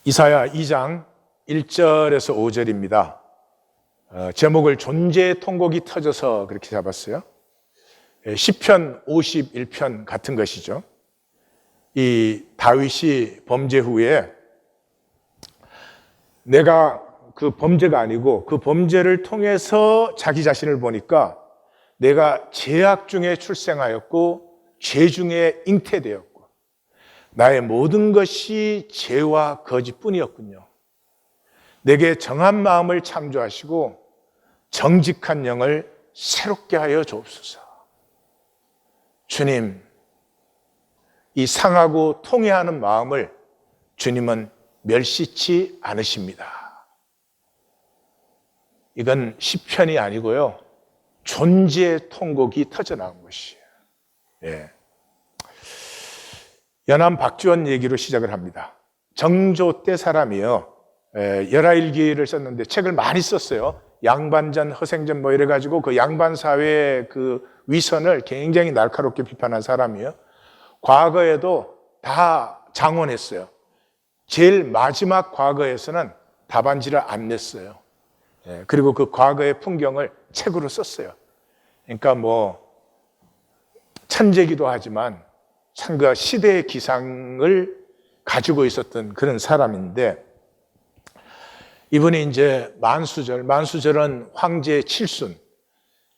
이사야 2장 1절에서 5절입니다. 제목을 존재의 통곡이 터져서 그렇게 잡았어요. 시편 51편 같은 것이죠. 이 다윗이 범죄 후에 내가 그 범죄가 아니고 그 범죄를 통해서 자기 자신을 보니까 내가 죄악 중에 출생하였고 죄 중에 잉태되었고 나의 모든 것이 죄와 거짓뿐이었군요. 내게 정한 마음을 창조하시고 정직한 영을 새롭게 하여 주옵소서. 주님, 이 상하고 통회하는 마음을 주님은 멸시치 않으십니다. 이건 시편이 아니고요, 존재의 통곡이 터져나온 것이에요. 예. 연암 박지원 얘기로 시작을 합니다. 정조 때 사람이요, 열하일기를 썼는데 책을 많이 썼어요. 양반전, 허생전 뭐 이래가지고 그 양반 사회의 그 위선을 굉장히 날카롭게 비판한 사람이에요. 과거에도 다 장원했어요. 제일 마지막 과거에서는 답안지를 안 냈어요. 그리고 그 과거의 풍경을 책으로 썼어요. 그러니까 뭐 천재기도 하지만 참 그 시대의 기상을 가지고 있었던 그런 사람인데, 이분이 이제 만수절은 황제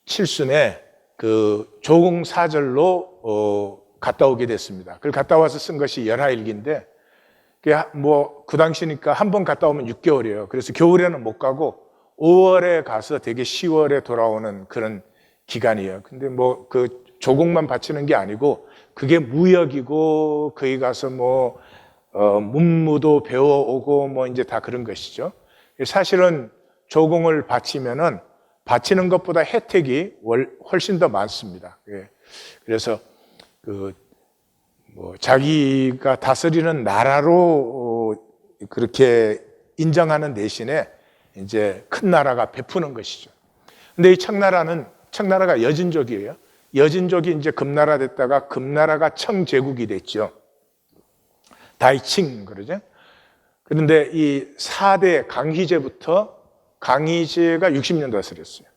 칠순에 그 조공사절로 갔다 오게 됐습니다. 그걸 갔다 와서 쓴 것이 열하일기인데, 뭐 그 당시니까 한 번 갔다 오면 6개월이에요. 그래서 겨울에는 못 가고 5월에 가서 되게 10월에 돌아오는 그런 기간이에요. 근데 뭐 그 조공만 바치는 게 아니고 그게 무역이고 거기 가서 뭐 문무도 배워오고 뭐 이제 다 그런 것이죠. 사실은 조공을 바치면은 바치는 것보다 혜택이 훨씬 더 많습니다. 그래서 그 뭐 자기가 다스리는 나라로 그렇게 인정하는 대신에 이제 큰 나라가 베푸는 것이죠. 근데 이 청나라가 여진족이에요. 여진족이 이제 금나라 됐다가 금나라가 청제국이 됐죠. 다이칭 그러죠. 그런데 이 4대 강희제가 60년 다스렸어요.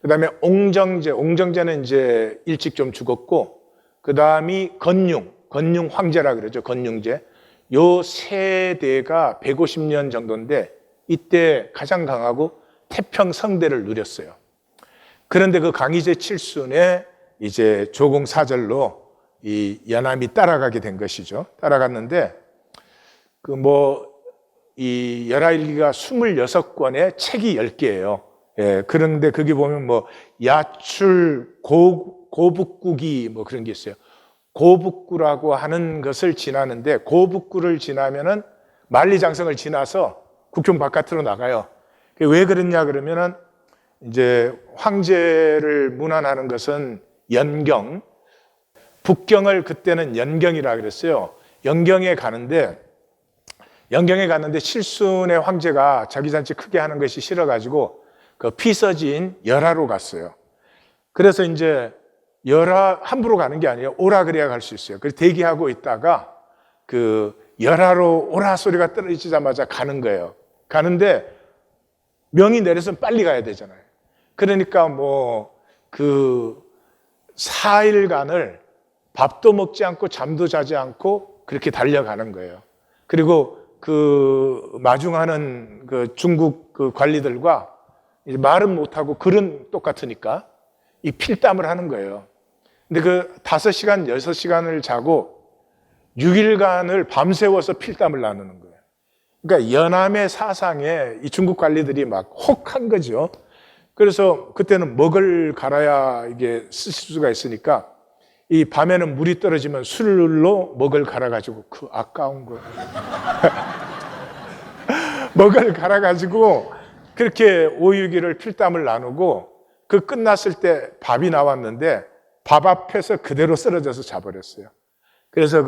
그 다음에 옹정제는 이제 일찍 좀 죽었고, 그 다음이 건융 황제라 그러죠. 건융제. 요 세대가 150년 정도인데 이때 가장 강하고 태평성대를 누렸어요. 그런데 그 강희제 칠순에 이제 조공사절로 이 연암이 따라가게 된 것이죠. 따라갔는데 이 열하일기가 26권에 책이 10개예요. 그런데 거기 보면 뭐 야출 고북구기 뭐 그런 게 있어요. 고북구라고 하는 것을 지나는데, 고북구를 지나면은 만리장성을 지나서 국경 바깥으로 나가요. 왜 그러냐 그러면은 이제 황제를 문안하는 것은 연경, 북경을 그때는 연경이라 그랬어요. 연경에 가는데 칠순의 황제가 자기 잔치 크게 하는 것이 싫어가지고 그 피서지인 열하로 갔어요. 그래서 이제 열하 함부로 가는 게 아니에요. 오라 그래야 갈 수 있어요. 그래서 대기하고 있다가 그 열하로 오라 소리가 떨어지자마자 가는 거예요. 가는데 명이 내려서 빨리 가야 되잖아요. 그러니까 뭐 그 4일간을 밥도 먹지 않고 잠도 자지 않고 그렇게 달려가는 거예요. 그리고 그 마중하는 그 중국 그 관리들과 이제 말은 못하고 글은 똑같으니까 이 필담을 하는 거예요. 근데 그 5시간, 6시간을 자고 6일간을 밤새워서 필담을 나누는 거예요. 그러니까 연암의 사상에 이 중국 관리들이 막 혹한 거죠. 그래서 그때는 먹을 갈아야 이게 쓰실 수가 있으니까 이 밤에는 물이 떨어지면 술로 먹을 갈아가지고 그 아까운 거 먹을 갈아가지고 그렇게 5, 6일을 필담을 나누고 그 끝났을 때 밥이 나왔는데 밥 앞에서 그대로 쓰러져서 자버렸어요. 그래서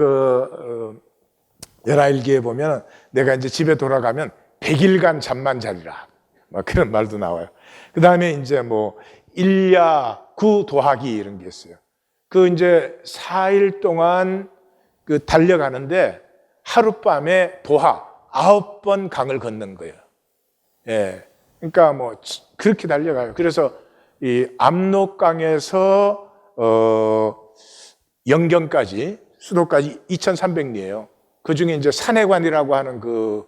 열하일기에 보면 내가 이제 집에 돌아가면 100일간 잠만 자리라 막 그런 말도 나와요. 그 다음에 이제 뭐 일야 구 도하기 이런 게 있어요. 그 이제 4일 동안 그 달려가는데 하룻밤에 도하 9번 강을 건넌 거예요. 예. 그러니까 뭐 그렇게 달려가요. 그래서 이 압록강에서 영경까지 수도까지 2,300리예요. 그 중에 이제 산해관이라고 하는 그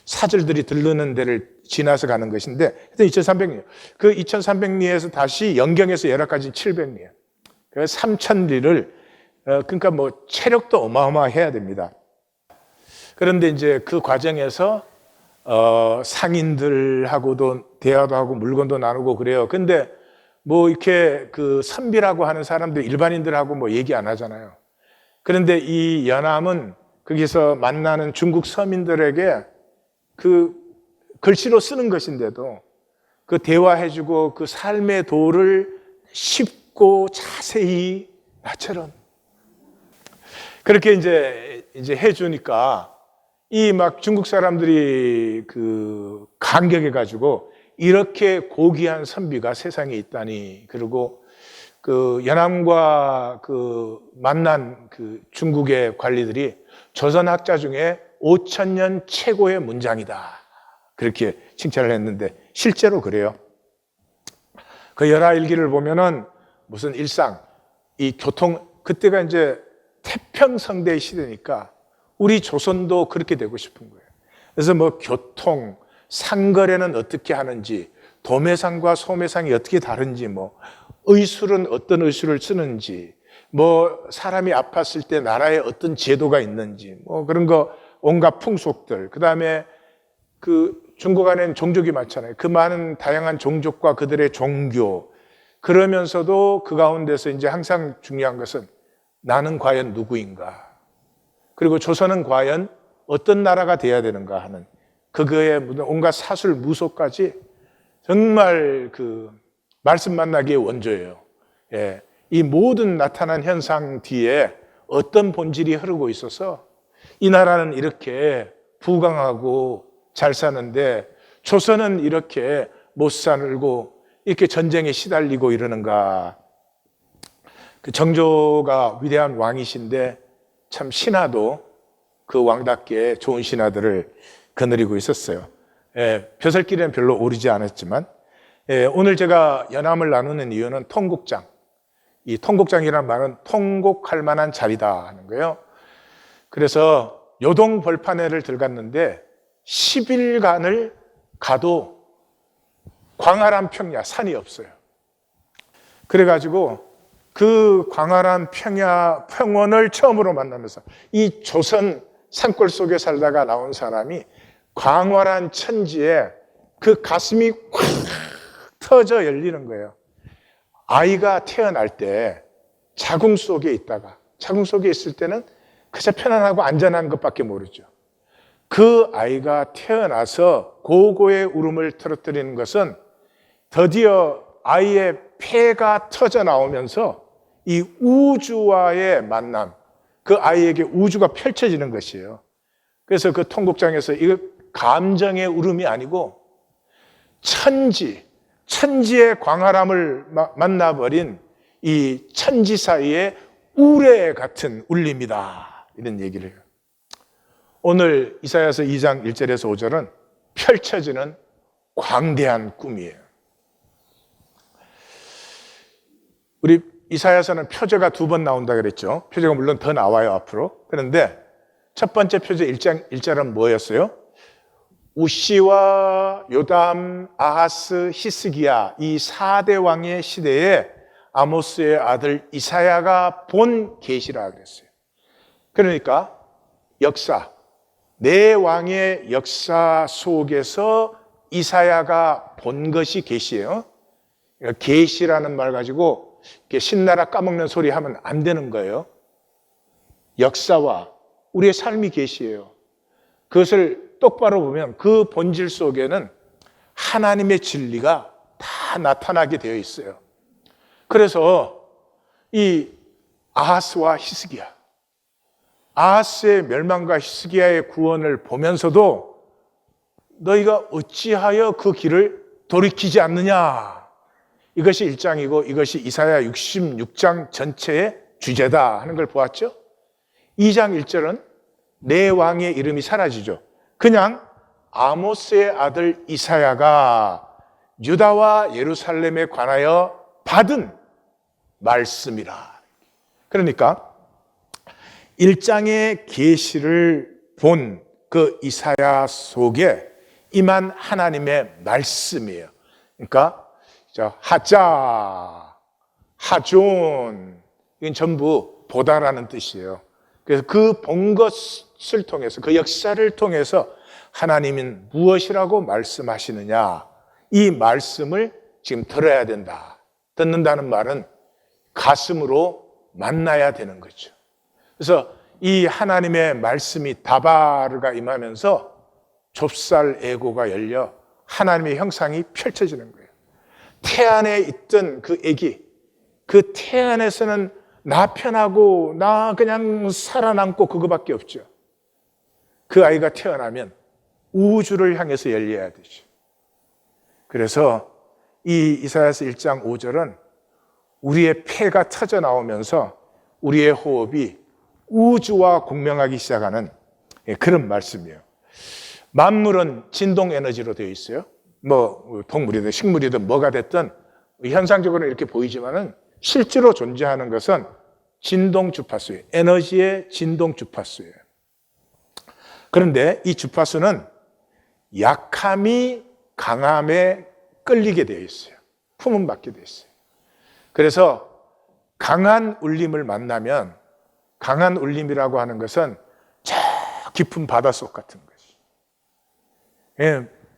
사절들이 들르는 데를 지나서 가는 것인데 2,300리. 그 2,300리에서 다시 영경에서 열화까지 700리예요. 그래서 3,000리를 그러니까 뭐 체력도 어마어마해야 됩니다. 그런데 이제 그 과정에서 상인들하고도 대화도 하고 물건도 나누고 그래요. 근데 뭐 이렇게 그 선비라고 하는 사람들 일반인들하고 뭐 얘기 안 하잖아요. 그런데 이 연암은 거기서 만나는 중국 서민들에게 그 글씨로 쓰는 것인데도 그 대화해주고 그 삶의 도를 쉽고 자세히 나처럼 그렇게 이제 해주니까 이 막 중국 사람들이 그 감격해가지고 이렇게 고귀한 선비가 세상에 있다니. 그리고 그 연암과 그 만난 그 중국의 관리들이 조선학자 중에 5,000년 최고의 문장이다. 그렇게 칭찬을 했는데 실제로 그래요. 그 열하일기를 보면은 무슨 일상, 이 교통, 그때가 이제 태평성대의 시대니까 우리 조선도 그렇게 되고 싶은 거예요. 그래서 뭐 교통, 상거래는 어떻게 하는지, 도매상과 소매상이 어떻게 다른지, 뭐 의술은 어떤 의술을 쓰는지, 뭐 사람이 아팠을 때 나라에 어떤 제도가 있는지, 뭐 그런 거 온갖 풍속들. 그다음에 그 중국 안에는 종족이 많잖아요. 그 많은 다양한 종족과 그들의 종교. 그러면서도 그 가운데서 이제 항상 중요한 것은 나는 과연 누구인가? 그리고 조선은 과연 어떤 나라가 돼야 되는가 하는 그거의 온갖 사술 무소까지 정말 그 말씀 만나기의 원조예요. 예. 이 모든 나타난 현상 뒤에 어떤 본질이 흐르고 있어서 이 나라는 이렇게 부강하고 잘 사는데 조선은 이렇게 못 살고 이렇게 전쟁에 시달리고 이러는가. 그 정조가 위대한 왕이신데 참 신하도 그 왕답게 좋은 신하들을 거느리고 있었어요. 예, 벼슬길에는 별로 오르지 않았지만 오늘 제가 연암을 나누는 이유는 통곡장. 이 통곡장이라는 말은 통곡할 만한 자리다 하는 거예요. 그래서 요동 벌판회를 들어갔는데 10일간을 가도 광활한 평야, 산이 없어요. 그래가지고 그 광활한 평야, 평원을 처음으로 만나면서 이 조선 산골 속에 살다가 나온 사람이 광활한 천지에 그 가슴이 콱 터져 열리는 거예요. 아이가 태어날 때 자궁 속에 있다가 자궁 속에 있을 때는 그저 편안하고 안전한 것밖에 모르죠. 그 아이가 태어나서 고고의 울음을 터뜨리는 것은 드디어 아이의 폐가 터져 나오면서 이 우주와의 만남, 그 아이에게 우주가 펼쳐지는 것이에요. 그래서 그 통곡장에서 이거 감정의 울음이 아니고 천지의 광활함을 만나버린 이 천지 사이의 우레 같은 울림이다. 이런 얘기를 해요. 오늘 이사야서 2장 1절에서 5절은 펼쳐지는 광대한 꿈이에요. 우리 이사야서는 표제가 2번 나온다 그랬죠. 표제가 물론 더 나와요, 앞으로. 그런데 첫 번째 표제 1장 1절은 뭐였어요? 우시와 요담, 아하스, 히스기야 이 4대 왕의 시대에 아모스의 아들 이사야가 본 계시라 그랬어요. 그러니까 역사, 네 왕의 역사 속에서 이사야가 본 것이 계시예요. 그러니까 계시라는 말 가지고 신나라 까먹는 소리 하면 안 되는 거예요. 역사와 우리의 삶이 계시예요. 그것을 똑바로 보면 그 본질 속에는 하나님의 진리가 다 나타나게 되어 있어요. 그래서 이 아하스와 히스기야, 아하스의 멸망과 히스기야의 구원을 보면서도 너희가 어찌하여 그 길을 돌이키지 않느냐. 이것이 1장이고 이것이 이사야 66장 전체의 주제다 하는 걸 보았죠. 2장 1절은 내 왕의 이름이 사라지죠. 그냥 아모스의 아들 이사야가 유다와 예루살렘에 관하여 받은 말씀이라. 그러니까 1장의 계시를 본 그 이사야 속에 임한 하나님의 말씀이에요. 그러니까 하자, 하존, 이건 전부 보다라는 뜻이에요. 그래서 그 본 것을 통해서, 그 역사를 통해서 하나님은 무엇이라고 말씀하시느냐, 이 말씀을 지금 들어야 된다. 듣는다는 말은 가슴으로 만나야 되는 거죠. 그래서 이 하나님의 말씀이 다바르가 임하면서 좁쌀 애고가 열려 하나님의 형상이 펼쳐지는 거예요. 태안에 있던 그 애기, 그 태안에서는 나 편하고 나 그냥 살아남고 그거밖에 없죠. 그 아이가 태어나면 우주를 향해서 열려야 되죠. 그래서 이 이사야서 1장 5절은 우리의 폐가 터져 나오면서 우리의 호흡이 우주와 공명하기 시작하는 그런 말씀이에요. 만물은 진동 에너지로 되어 있어요. 뭐 동물이든 식물이든 뭐가 됐든 현상적으로 이렇게 보이지만은 실제로 존재하는 것은 진동 주파수예요. 에너지의 진동 주파수예요. 그런데 이 주파수는 약함이 강함에 끌리게 되어 있어요. 품은 받게 되어 있어요. 그래서 강한 울림을 만나면, 강한 울림이라고 하는 것은 저 깊은 바닷속 같은 것이,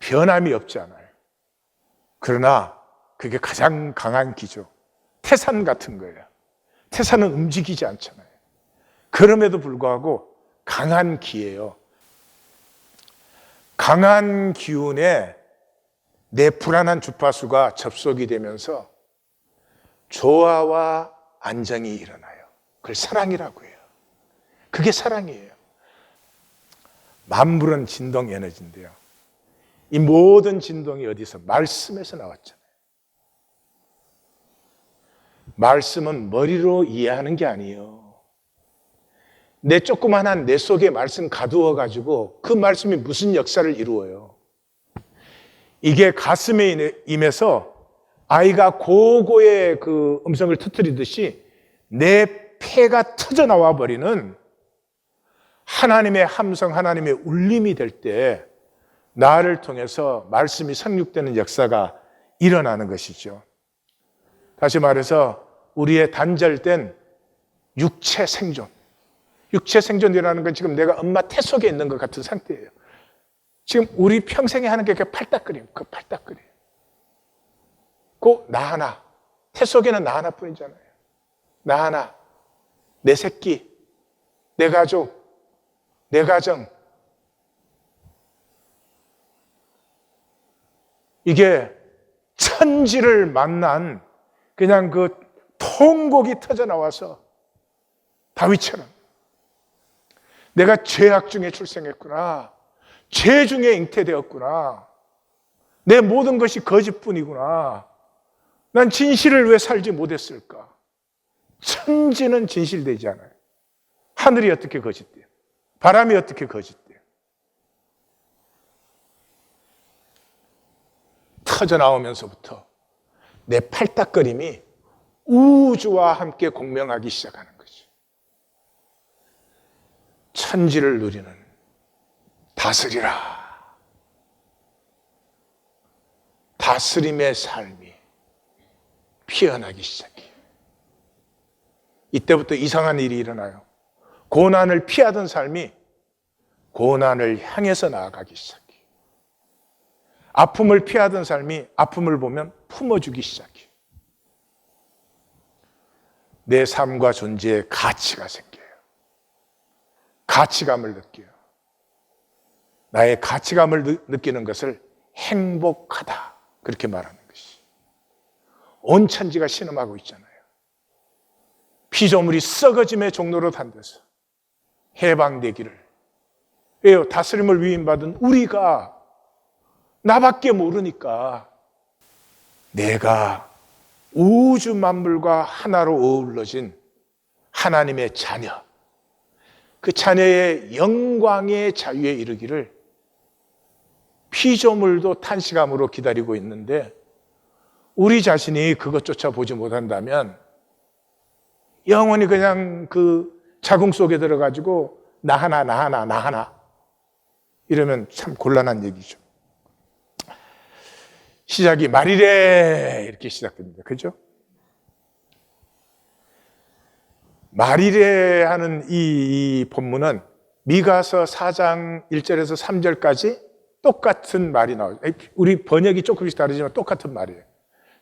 변함이 없지 않아요. 그러나 그게 가장 강한 기죠. 태산 같은 거예요. 태산은 움직이지 않잖아요. 그럼에도 불구하고 강한 기예요. 강한 기운에 내 불안한 주파수가 접속이 되면서 조화와 안정이 일어나요. 그걸 사랑이라고 해요. 그게 사랑이에요. 만물은 진동 에너지인데요. 이 모든 진동이 어디서? 말씀에서 나왔잖아요. 말씀은 머리로 이해하는 게 아니에요. 내 조그만한 내 속에 말씀 가두어가지고 그 말씀이 무슨 역사를 이루어요. 이게 가슴에 임해서 아이가 고고의 그 음성을 터뜨리듯이 내 폐가 터져 나와 버리는 하나님의 함성, 하나님의 울림이 될 때 나를 통해서 말씀이 성육되는 역사가 일어나는 것이죠. 다시 말해서 우리의 단절된 육체 생존, 육체 생존이라는 건 지금 내가 엄마 태 속에 있는 것 같은 상태예요. 지금 우리 평생에 하는 게 팔딱거림, 그 팔딱거림. 그 나 하나, 태 속에는 나 하나뿐이잖아요. 나 하나, 내 새끼, 내 가족, 내 가정. 이게 천지를 만난 그냥 그 통곡이 터져 나와서 다윗처럼 내가 죄악 중에 출생했구나. 죄 중에 잉태되었구나. 내 모든 것이 거짓뿐이구나. 난 진실을 왜 살지 못했을까? 천지는 진실되지 않아요. 하늘이 어떻게 거짓돼요? 바람이 어떻게 거짓돼요? 터져 나오면서부터 내 팔딱거림이 우주와 함께 공명하기 시작하는 거죠. 천지를 누리는 다스리라. 다스림의 삶이 피어나기 시작해요. 이때부터 이상한 일이 일어나요. 고난을 피하던 삶이 고난을 향해서 나아가기 시작해요. 아픔을 피하던 삶이 아픔을 보면 품어주기 시작해요. 내 삶과 존재에 가치가 생겨요. 가치감을 느껴요. 나의 가치감을 느끼는 것을 행복하다, 그렇게 말하는 것이. 온 천지가 신음하고 있잖아요. 피조물이 썩어짐의 종로로 단데서 해방되기를. 왜요? 다스림을 위임받은 우리가 나밖에 모르니까 내가 우주 만물과 하나로 어우러진 하나님의 자녀, 그 자녀의 영광의 자유에 이르기를 피조물도 탄식함으로 기다리고 있는데 우리 자신이 그것조차 보지 못한다면 영원히 그냥 그 자궁 속에 들어가지고 나 하나 이러면 참 곤란한 얘기죠. 시작이 말이래 이렇게 시작됩니다. 그죠? 말이래 하는 이 본문은 미가서 4장 1절에서 3절까지 똑같은 말이 나와요. 우리 번역이 조금씩 다르지만 똑같은 말이에요.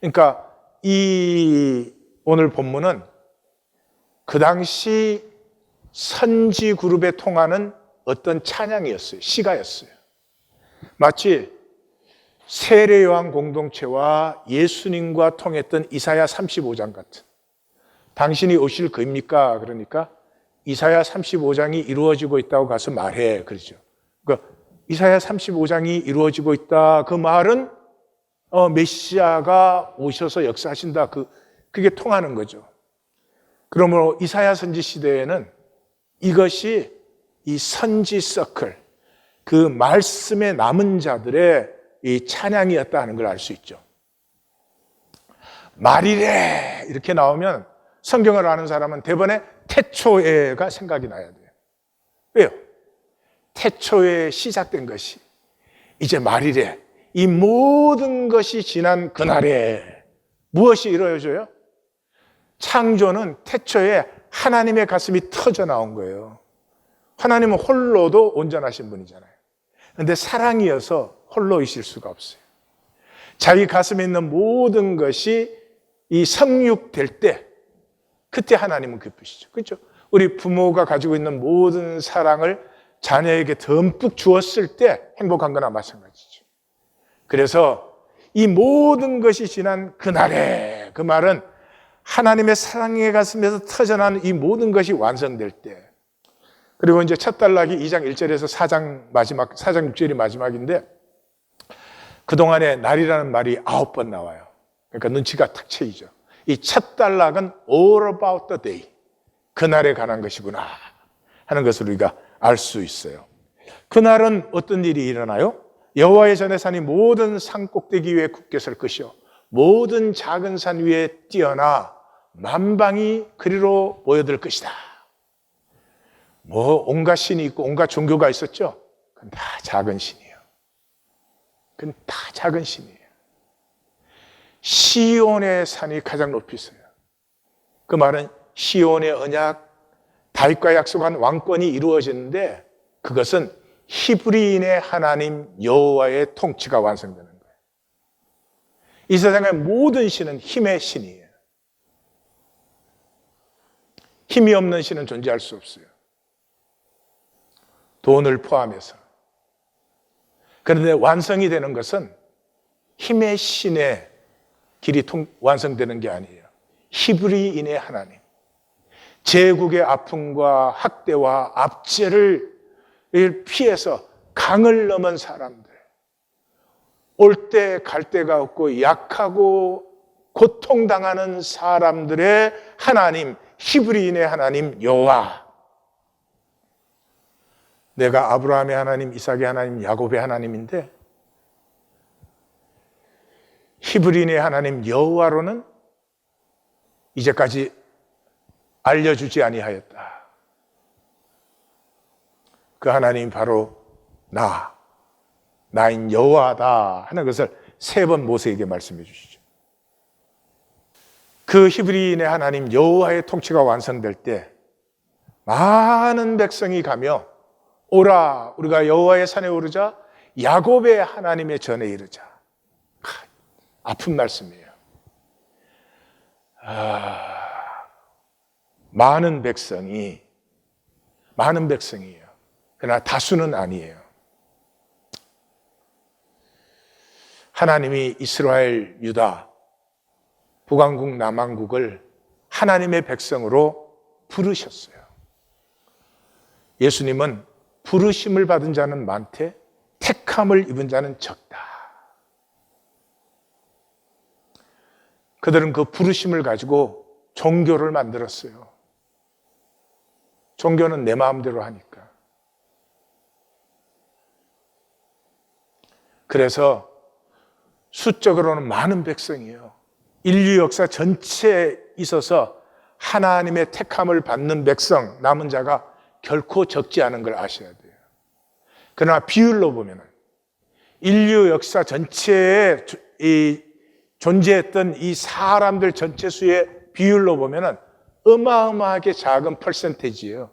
그러니까 이 오늘 본문은 그 당시 선지 그룹에 통하는 어떤 찬양이었어요. 시가였어요. 마치 세례요한 공동체와 예수님과 통했던 이사야 35장 같은, 당신이 오실 그입니까? 그러니까 이사야 35장이 이루어지고 있다고 가서 말해. 그러죠. 그러니까 이사야 35장이 이루어지고 있다. 그 말은 메시아가 오셔서 역사하신다. 그게 통하는 거죠. 그러므로 이사야 선지 시대에는 이것이 이 선지 서클, 그 말씀에 남은 자들의 이 찬양이었다 하는 걸 알 수 있죠. 말이래 이렇게 나오면 성경을 아는 사람은 대번에 태초에가 생각이 나야 돼요. 왜요? 태초에 시작된 것이 이제 말이래. 이 모든 것이 지난 그날에 무엇이 이루어져요? 창조는 태초에 하나님의 가슴이 터져 나온 거예요. 하나님은 홀로도 온전하신 분이잖아요. 그런데 사랑이어서 홀로 있을 수가 없어요. 자기 가슴에 있는 모든 것이 이 성육될 때 그때 하나님은 기쁘시죠. 그렇죠? 우리 부모가 가지고 있는 모든 사랑을 자녀에게 듬뿍 주었을 때 행복한 거나 마찬가지죠. 그래서 이 모든 것이 지난 그날에, 그 말은 하나님의 사랑의 가슴에서 터져나온 이 모든 것이 완성될 때, 그리고 이제 첫 단락이 2장 1절에서 4장 6절이 마지막인데 그동안에 날이라는 말이 9번 나와요. 그러니까 눈치가 탁 채이죠. 이 첫 단락은 all about the day, 그날에 관한 것이구나 하는 것을 우리가 알 수 있어요. 그날은 어떤 일이 일어나요? 여호와의 전에 산이 모든 산 꼭대기 위에 굳게 설 것이요 모든 작은 산 위에 뛰어나 만방이 그리로 모여들 것이다. 뭐 온갖 신이 있고 온갖 종교가 있었죠? 그건 다 작은 신이에요. 그건 다 작은 신이에요. 시온의 산이 가장 높이 있어요. 그 말은 시온의 언약, 다윗과 약속한 왕권이 이루어지는데 그것은 히브리인의 하나님 여호와의 통치가 완성되는 거예요. 이 세상의 모든 신은 힘의 신이에요. 힘이 없는 신은 존재할 수 없어요. 돈을 포함해서. 그런데 완성이 되는 것은 힘의 신의 길이 완성되는 게 아니에요. 히브리인의 하나님. 제국의 아픔과 학대와 압제를 피해서 강을 넘은 사람들, 올 때 갈 데가 없고 약하고 고통당하는 사람들의 하나님, 히브리인의 하나님 여호와. 내가 아브라함의 하나님, 이삭의 하나님, 야곱의 하나님인데 히브리인의 하나님 여호와로는 이제까지 알려주지 아니하였다. 그 하나님이 바로 나인 여호와다 하는 것을 3번 모세에게 말씀해 주시죠. 그 히브리인의 하나님 여호와의 통치가 완성될 때 많은 백성이 가며 오라, 우리가 여호와의 산에 오르자, 야곱의 하나님의 전에 이르자. 아픈 말씀이에요. 많은 백성이에요. 그러나 다수는 아니에요. 하나님이 이스라엘, 유다, 북왕국, 남왕국을 하나님의 백성으로 부르셨어요. 예수님은 부르심을 받은 자는 많되 택함을 입은 자는 적다. 그들은 그 부르심을 가지고 종교를 만들었어요. 종교는 내 마음대로 하니까. 그래서 수적으로는 많은 백성이에요. 인류 역사 전체에 있어서 하나님의 택함을 받는 백성, 남은 자가 결코 적지 않은 걸 아셔야 돼요. 그러나 비율로 보면 인류 역사 전체에 존재했던 이 사람들 전체 수의 비율로 보면 어마어마하게 작은 퍼센테이지예요.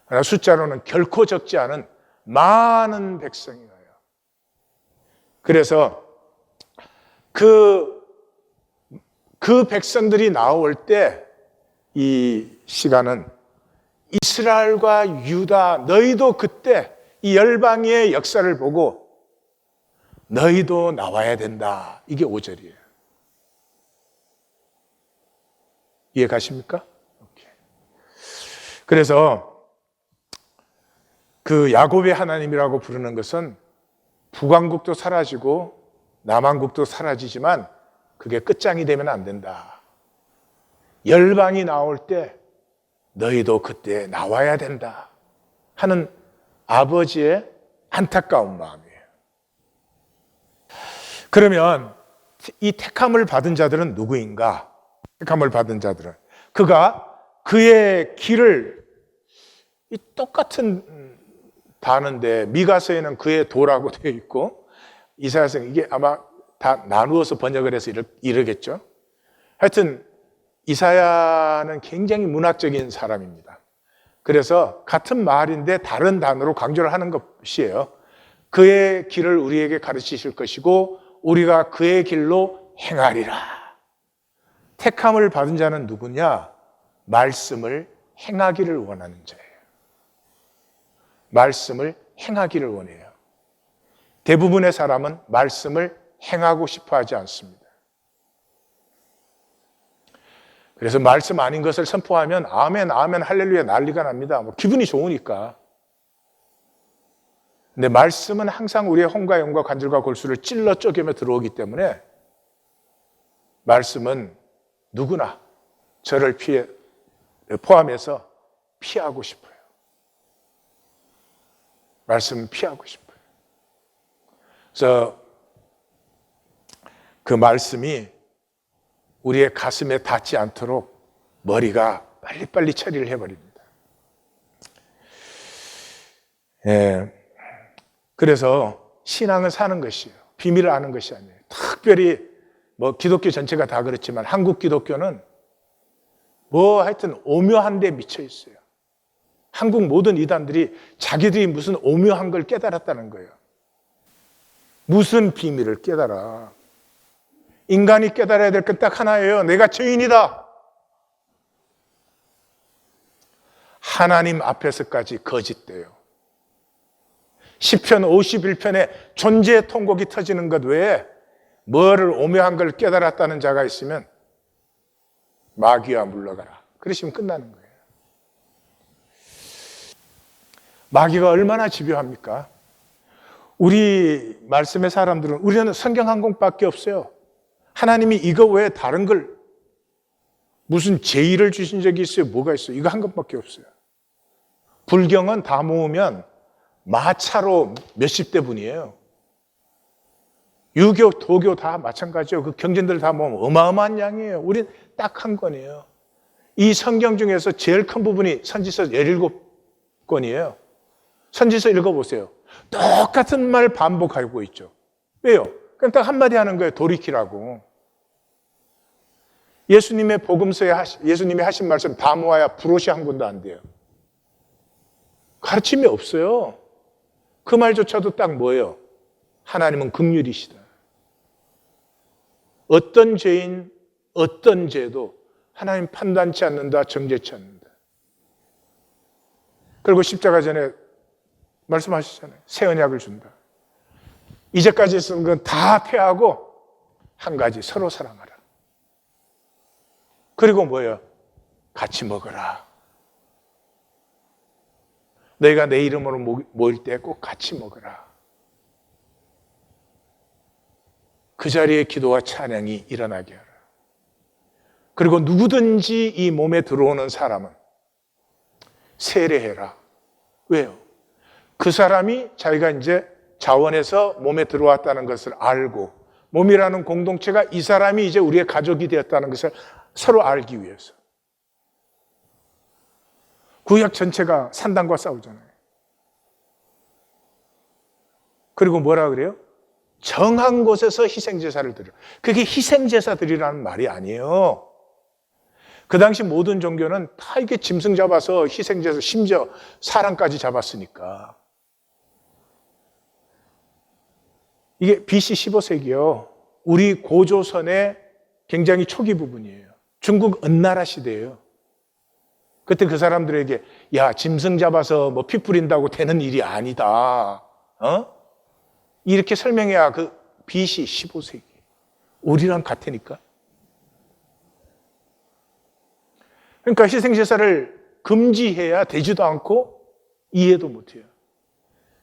그러나 숫자로는 결코 적지 않은 많은 백성이에요. 그래서 그 백성들이 나올 때 이 시간은 이스라엘과 유다, 너희도 그때 이 열방의 역사를 보고 너희도 나와야 된다. 이게 5절이에요. 이해 가십니까? 그래서 그 야곱의 하나님이라고 부르는 것은 북왕국도 사라지고 남왕국도 사라지지만 그게 끝장이 되면 안 된다. 열방이 나올 때 너희도 그때 나와야 된다 하는 아버지의 안타까운 마음이에요. 그러면 이 택함을 받은 자들은 누구인가? 택함을 받은 자들은 그가 그의 길을 이 똑같은 단어인데 미가서에는 그의 도라고 되어 있고 이사야서는 이게 아마 다 나누어서 번역을 해서 이러겠죠. 하여튼 이사야는 굉장히 문학적인 사람입니다. 그래서 같은 말인데 다른 단어로 강조를 하는 것이에요. 그의 길을 우리에게 가르치실 것이고 우리가 그의 길로 행하리라. 택함을 받은 자는 누구냐? 말씀을 행하기를 원하는 자예요. 말씀을 행하기를 원해요. 대부분의 사람은 말씀을 행하고 싶어 하지 않습니다. 그래서 말씀 아닌 것을 선포하면 아멘, 아멘, 할렐루야 난리가 납니다. 뭐 기분이 좋으니까. 근데 말씀은 항상 우리의 혼과 영과 관절과 골수를 찔러 쪼개며 들어오기 때문에 말씀은 누구나 저를 포함해서 피하고 싶어요. 말씀은 피하고 싶어요. 그래서 그 말씀이 우리의 가슴에 닿지 않도록 머리가 빨리빨리 처리를 해버립니다. 그래서 신앙은 사는 것이에요. 비밀을 아는 것이 아니에요. 특별히 뭐 기독교 전체가 다 그렇지만 한국 기독교는 뭐 하여튼 오묘한 데 미쳐 있어요. 한국 모든 이단들이 자기들이 무슨 오묘한 걸 깨달았다는 거예요. 무슨 비밀을 깨달아? 인간이 깨달아야 될 건 딱 하나예요. 내가 죄인이다. 하나님 앞에서까지 거짓돼요. 시편 51편에 존재의 통곡이 터지는 것 외에 뭐를 오묘한 걸 깨달았다는 자가 있으면 마귀와 물러가라. 그러시면 끝나는 거예요. 마귀가 얼마나 집요합니까? 우리 말씀의 사람들은 우리는 성경 한 권밖에 없어요. 하나님이 이거 외에 다른 걸 무슨 제의를 주신 적이 있어요? 뭐가 있어요? 이거 한 것밖에 없어요. 불경은 다 모으면 마차로 몇십 대 분이에요. 유교, 도교 다 마찬가지예요. 그 경전들 다 모으면 어마어마한 양이에요. 우린 딱 한 권이에요. 이 성경 중에서 제일 큰 부분이 선지서 17권이에요. 선지서 읽어보세요. 똑같은 말 반복하고 있죠. 왜요? 그냥 딱 한마디 하는 거예요. 돌이키라고. 예수님의 복음서에 예수님이 하신 말씀 다 모아야 브로시 한 권도 안 돼요. 가르침이 없어요. 그 말조차도 딱 뭐예요? 하나님은 긍휼이시다. 어떤 죄인, 어떤 죄도 하나님 판단치 않는다, 정죄치 않는다. 그리고 십자가 전에 말씀하시잖아요. 새 언약을 준다. 이제까지 쓴 건 다 폐하고 한 가지 서로 사랑하라. 그리고 뭐예요? 같이 먹어라. 너희가 내 이름으로 모일 때 꼭 같이 먹어라. 그 자리에 기도와 찬양이 일어나게 하라. 그리고 누구든지 이 몸에 들어오는 사람은 세례해라. 왜요? 그 사람이 자기가 이제 자원에서 몸에 들어왔다는 것을 알고, 몸이라는 공동체가 이 사람이 이제 우리의 가족이 되었다는 것을 서로 알기 위해서. 구약 전체가 산당과 싸우잖아요. 그리고 뭐라 그래요? 정한 곳에서 희생제사를 드려. 그게 희생제사 드리라는 말이 아니에요. 그 당시 모든 종교는 다 이게 짐승 잡아서 희생제사, 심지어 사람까지 잡았으니까. 이게 BC 15세기요. 우리 고조선의 굉장히 초기 부분이에요. 중국 은나라 시대예요. 그때 그 사람들에게 야, 짐승 잡아서 뭐 피 뿌린다고 되는 일이 아니다. 이렇게 설명해야 그 BC 15세기. 우리랑 같으니까. 그러니까 희생제사를 금지해야 되지도 않고 이해도 못해요.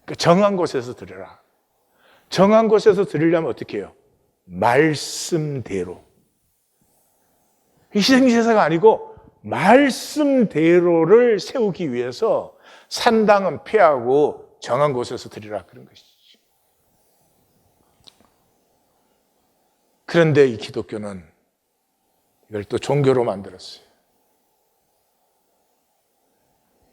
그러니까 정한 곳에서 드려라. 정한 곳에서 드리려면 어떻게 해요? 말씀대로. 희생제사가 아니고 말씀대로를 세우기 위해서 산당은 폐하고 정한 곳에서 드리라 그런 것이죠. 그런데 이 기독교는 이걸 또 종교로 만들었어요.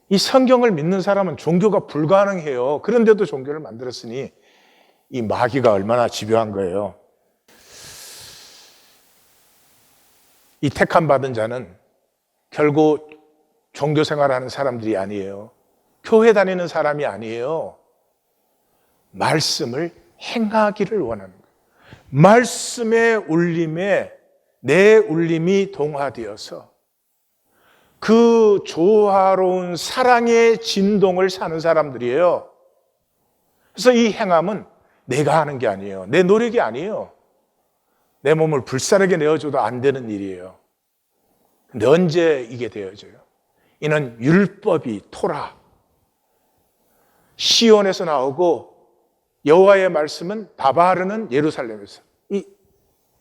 이 성경을 믿는 사람은 종교가 불가능해요. 그런데도 종교를 만들었으니 이 마귀가 얼마나 집요한 거예요. 이 택함 받은 자는 결국 종교 생활하는 사람들이 아니에요. 교회 다니는 사람이 아니에요. 말씀을 행하기를 원하는 거예요. 말씀의 울림에 내 울림이 동화되어서 그 조화로운 사랑의 진동을 사는 사람들이에요. 그래서 이 행함은 내가 하는 게 아니에요. 내 노력이 아니에요. 내 몸을 불사르게 내어줘도 안 되는 일이에요. 근데 언제 이게 되어져요? 이는 율법이 토라. 시온에서 나오고 여호와의 말씀은 다바르는 예루살렘에서. 이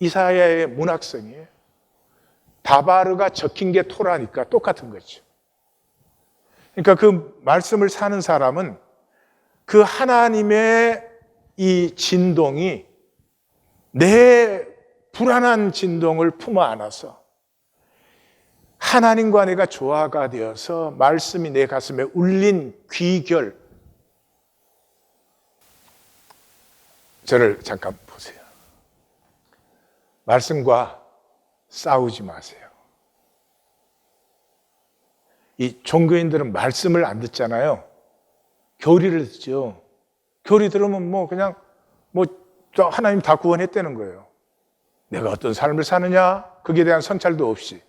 이사야의 문학성이에요. 다바르가 적힌 게 토라니까 똑같은 거죠. 그러니까 그 말씀을 사는 사람은 그 하나님의 이 진동이 내 불안한 진동을 품어 안아서 하나님과 내가 조화가 되어서 말씀이 내 가슴에 울린 귀결. 저를 잠깐 보세요. 말씀과 싸우지 마세요. 이 종교인들은 말씀을 안 듣잖아요. 교리를 듣죠. 교리 들으면 뭐 그냥 하나님 다 구원했다는 거예요. 내가 어떤 삶을 사느냐? 거기에 대한 성찰도 없이.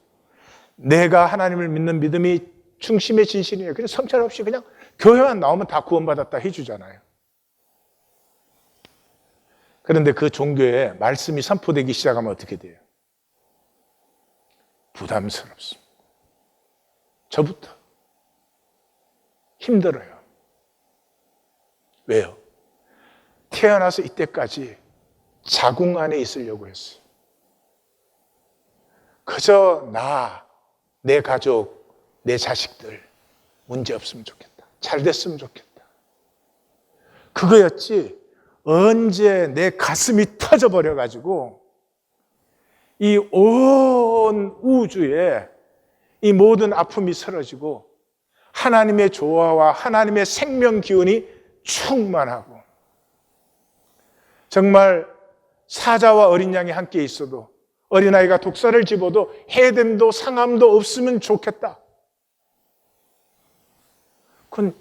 내가 하나님을 믿는 믿음이 중심의 진실이에요. 그냥 성찰 없이 그냥 교회만 나오면 다 구원받았다 해주잖아요. 그런데 그 종교에 말씀이 선포되기 시작하면 어떻게 돼요? 부담스럽습니다. 저부터 힘들어요. 왜요? 태어나서 이때까지 자궁 안에 있으려고 했어요. 그저 나, 내 가족, 내 자식들 문제 없으면 좋겠다. 잘 됐으면 좋겠다. 그거였지. 언제 내 가슴이 터져버려가지고 이 온 우주에 이 모든 아픔이 사라지고 하나님의 조화와 하나님의 생명 기운이 충만하고 정말 사자와 어린 양이 함께 있어도 어린아이가 독사를 집어도 해됨도 상함도 없으면 좋겠다. 그건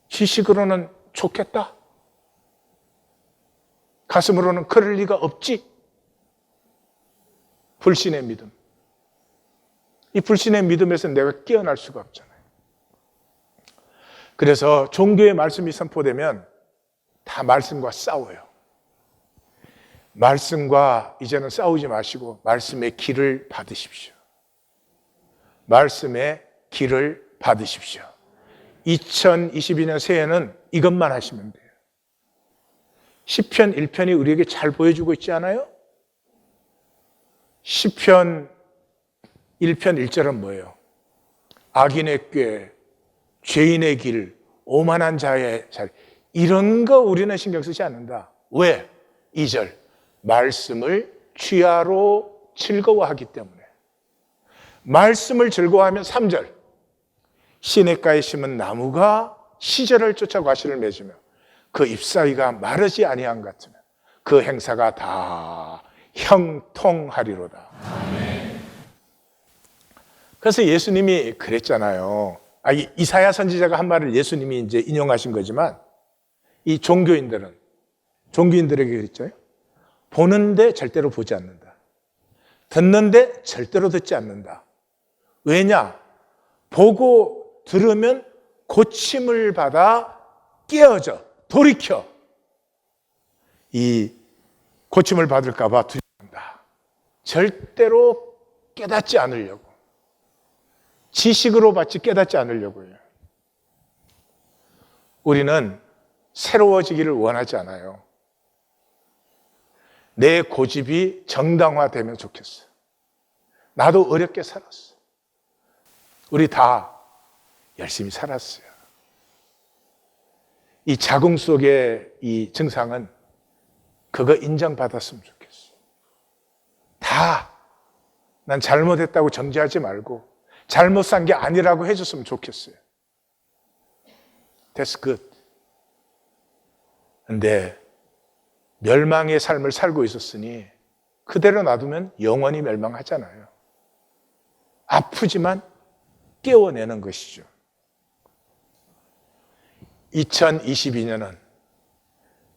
지식으로는 좋겠다. 가슴으로는 그럴 리가 없지. 불신의 믿음. 이 불신의 믿음에서 내가 깨어날 수가 없잖아요. 그래서 종교의 말씀이 선포되면 다 말씀과 싸워요. 말씀과 이제는 싸우지 마시고 말씀의 길을 받으십시오. 말씀의 길을 받으십시오. 2022년 새해는 이것만 하시면 돼요. 시편 1편이 우리에게 잘 보여주고 있지 않아요? 시편 1편 1절은 뭐예요? 악인의 꾀, 죄인의 길, 오만한 자의 자리. 이런 거 우리는 신경 쓰지 않는다. 왜? 2절 말씀을 취하로 즐거워하기 때문에. 말씀을 즐거워하면 3절 시냇가에 심은 나무가 시절을 쫓아 과실을 맺으며 그 잎사귀가 마르지 아니한 같으면 그 행사가 다 형통하리로다. 그래서 예수님이 그랬잖아요. 이사야 선지자가 한 말을 예수님이 이제 인용하신 거지만 이 종교인들에게 그랬죠. 보는데 절대로 보지 않는다. 듣는데 절대로 듣지 않는다. 왜냐? 보고 들으면 고침을 받아 깨어져, 돌이켜. 이 고침을 받을까 봐 두려워한다. 절대로 깨닫지 않으려고. 지식으로 받지 깨닫지 않으려고요. 우리는 새로워지기를 원하지 않아요. 내 고집이 정당화되면 좋겠어. 나도 어렵게 살았어. 우리 다 열심히 살았어요. 이 자궁 속의 이 증상은 그거 인정받았으면 좋겠어. 다 난 잘못했다고 정죄하지 말고 잘못 산 게 아니라고 해줬으면 좋겠어요. That's good. 근데 멸망의 삶을 살고 있었으니 그대로 놔두면 영원히 멸망하잖아요. 아프지만 깨워내는 것이죠. 2022년은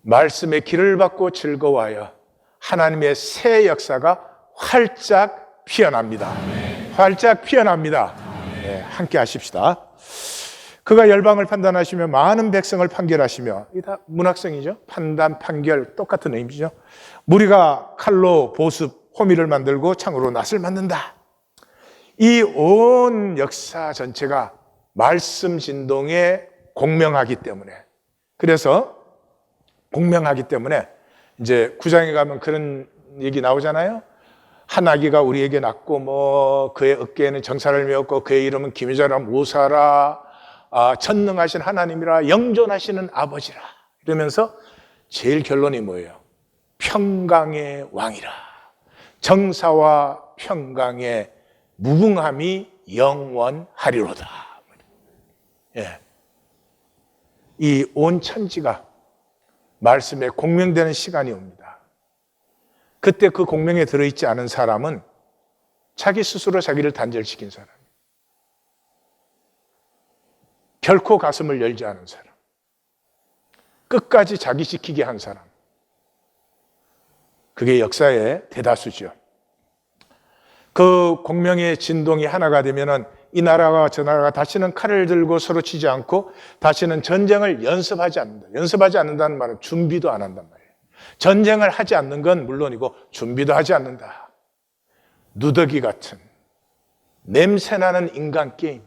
말씀의 길을 받고 즐거워하여 하나님의 새 역사가 활짝 피어납니다. 활짝 피어납니다. 네, 함께 하십시다. 그가 열방을 판단하시며 많은 백성을 판결하시며, 이게 다 문학성이죠. 판단, 판결 똑같은 의미죠. 무리가 칼로 보습, 호미를 만들고 창으로 낫을 만든다. 이 온 역사 전체가 말씀 진동에 공명하기 때문에, 그래서 공명하기 때문에 이제 9장에 가면 그런 얘기 나오잖아요. 한 아기가 우리에게 낳고 그의 어깨에는 정사를 메었고 그의 이름은 기묘자라 모사라 전능하신 하나님이라 영존하시는 아버지라 이러면서 제일 결론이 뭐예요? 평강의 왕이라. 정사와 평강의 무궁함이 영원하리로다. 예. 이 온 천지가 말씀에 공명되는 시간이 옵니다. 그때 그 공명에 들어있지 않은 사람은 자기 스스로 자기를 단절시킨 사람, 결코 가슴을 열지 않은 사람, 끝까지 자기 지키게 한 사람, 그게 역사의 대다수죠. 그 공명의 진동이 하나가 되면은 이 나라와 저 나라가 다시는 칼을 들고 서로 치지 않고 다시는 전쟁을 연습하지 않는다. 연습하지 않는다는 말은 준비도 안 한단 말이에요. 전쟁을 하지 않는 건 물론이고 준비도 하지 않는다. 누더기 같은 냄새나는 인간 게임.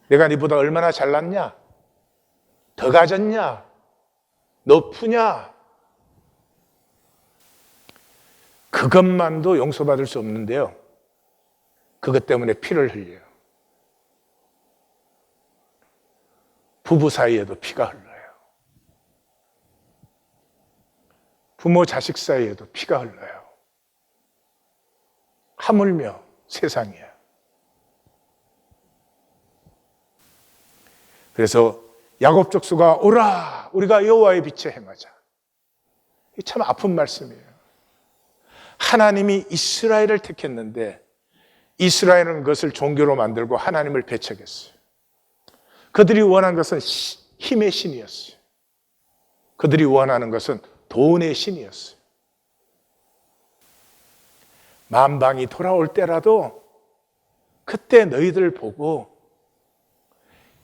내가 네보다 얼마나 잘났냐? 더 가졌냐? 높으냐? 그것만도 용서받을 수 없는데요. 그것 때문에 피를 흘려요. 부부 사이에도 피가 흘러요. 부모 자식 사이에도 피가 흘러요. 하물며 세상이에요. 그래서 야곱 족수가 오라 우리가 여호와의 빛에 행하자. 이 참 아픈 말씀이에요. 하나님이 이스라엘을 택했는데 이스라엘은 그것을 종교로 만들고 하나님을 배척했어요. 그들이 원한 것은 힘의 신이었어요. 그들이 원하는 것은 돈의 신이었어요. 만방이 돌아올 때라도 그때 너희들 보고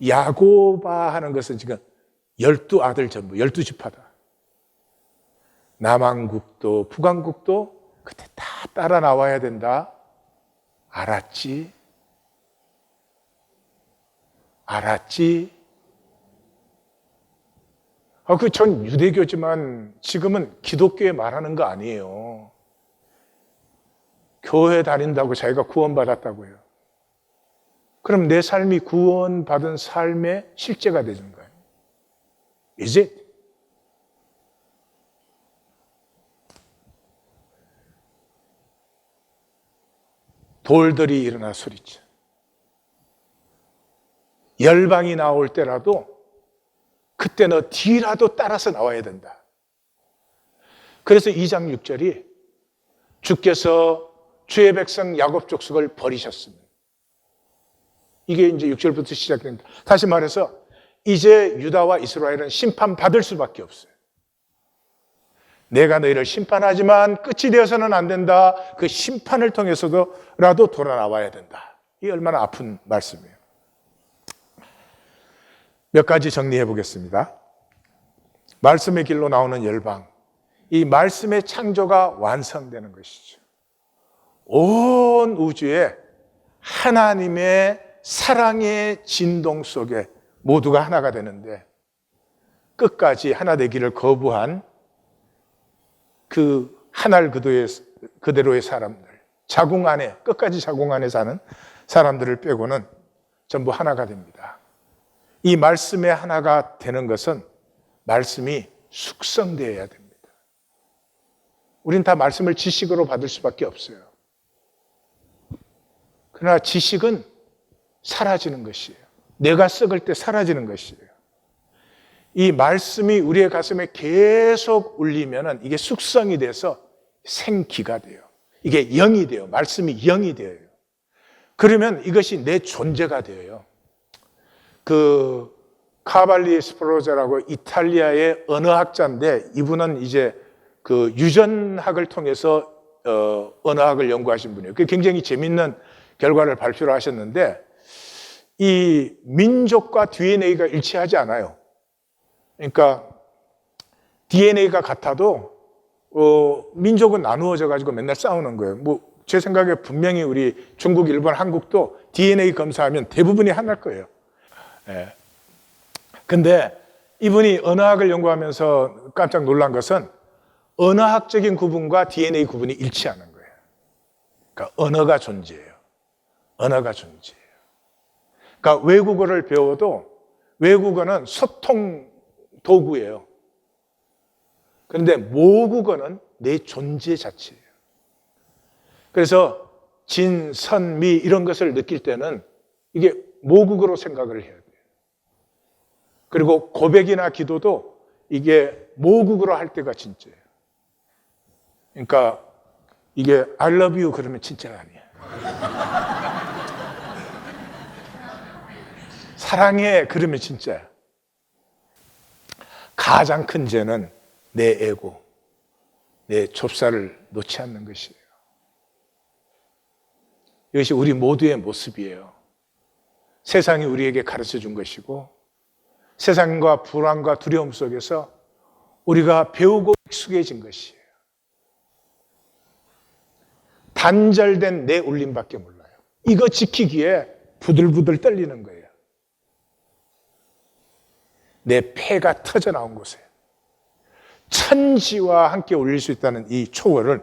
야고바 하는 것은 지금 12아들 전부 12지파다. 남왕국도 북왕국도 그때 다 따라 나와야 된다. 알았지? 알았지? 전 유대교지만 지금은 기독교에 말하는 거 아니에요. 교회 다닌다고 자기가 구원받았다고요. 그럼 내 삶이 구원받은 삶의 실제가 되는 거예요. Is it? 돌들이 일어나 소리쳐. 열방이 나올 때라도 그때 너 뒤라도 따라서 나와야 된다. 그래서 2장 6절이 주께서 주의 백성 야곱 족속을 버리셨습니다. 이게 이제 6절부터 시작됩니다. 다시 말해서 이제 유다와 이스라엘은 심판받을 수밖에 없어요. 내가 너희를 심판하지만 끝이 되어서는 안 된다. 그 심판을 통해서도라도 돌아 나와야 된다. 이게 얼마나 아픈 말씀이에요. 몇 가지 정리해 보겠습니다. 말씀의 길로 나오는 열방. 이 말씀의 창조가 완성되는 것이죠. 온 우주에 하나님의 사랑의 진동 속에 모두가 하나가 되는데 끝까지 하나 되기를 거부한 그 하늘 그대로의 사람들, 자궁 안에, 끝까지 자궁 안에 사는 사람들을 빼고는 전부 하나가 됩니다. 이 말씀의 하나가 되는 것은 말씀이 숙성되어야 됩니다. 우린 다 말씀을 지식으로 받을 수밖에 없어요. 그러나 지식은 사라지는 것이에요. 내가 썩을 때 사라지는 것이에요. 이 말씀이 우리의 가슴에 계속 울리면은 이게 숙성이 돼서 생기가 돼요. 이게 영이 돼요. 말씀이 영이 돼요. 그러면 이것이 내 존재가 돼요. 그 카발리 스포로자라고 이탈리아의 언어학자인데 이분은 이제 그 유전학을 통해서 언어학을 연구하신 분이에요. 그 굉장히 재밌는 결과를 발표를 하셨는데 이 민족과 DNA가 일치하지 않아요. 그러니까 DNA가 같아도 민족은 나누어져 가지고 맨날 싸우는 거예요. 뭐 제 생각에 분명히 우리 중국, 일본, 한국도 DNA 검사하면 대부분이 하나일 거예요. 예. 근데 이분이 언어학을 연구하면서 깜짝 놀란 것은 언어학적인 구분과 DNA 구분이 일치하는 거예요. 그러니까 언어가 존재해요. 언어가 존재해요. 그러니까 외국어를 배워도 외국어는 소통 도구예요. 그런데 모국어는 내 존재 자체예요. 그래서 진, 선, 미 이런 것을 느낄 때는 이게 모국어로 생각을 해야 돼요. 그리고 고백이나 기도도 이게 모국어로 할 때가 진짜예요. 그러니까 이게 I love you 그러면 진짜가 아니에요. 사랑해 그러면 진짜야. 가장 큰 죄는 내 에고, 내 좁쌀을 놓지 않는 것이에요. 이것이 우리 모두의 모습이에요. 세상이 우리에게 가르쳐 준 것이고 세상과 불안과 두려움 속에서 우리가 배우고 익숙해진 것이에요. 단절된 내 울림밖에 몰라요. 이거 지키기에 부들부들 떨리는 거예요. 내 폐가 터져 나온 곳에 천지와 함께 울릴 수 있다는 이 초월을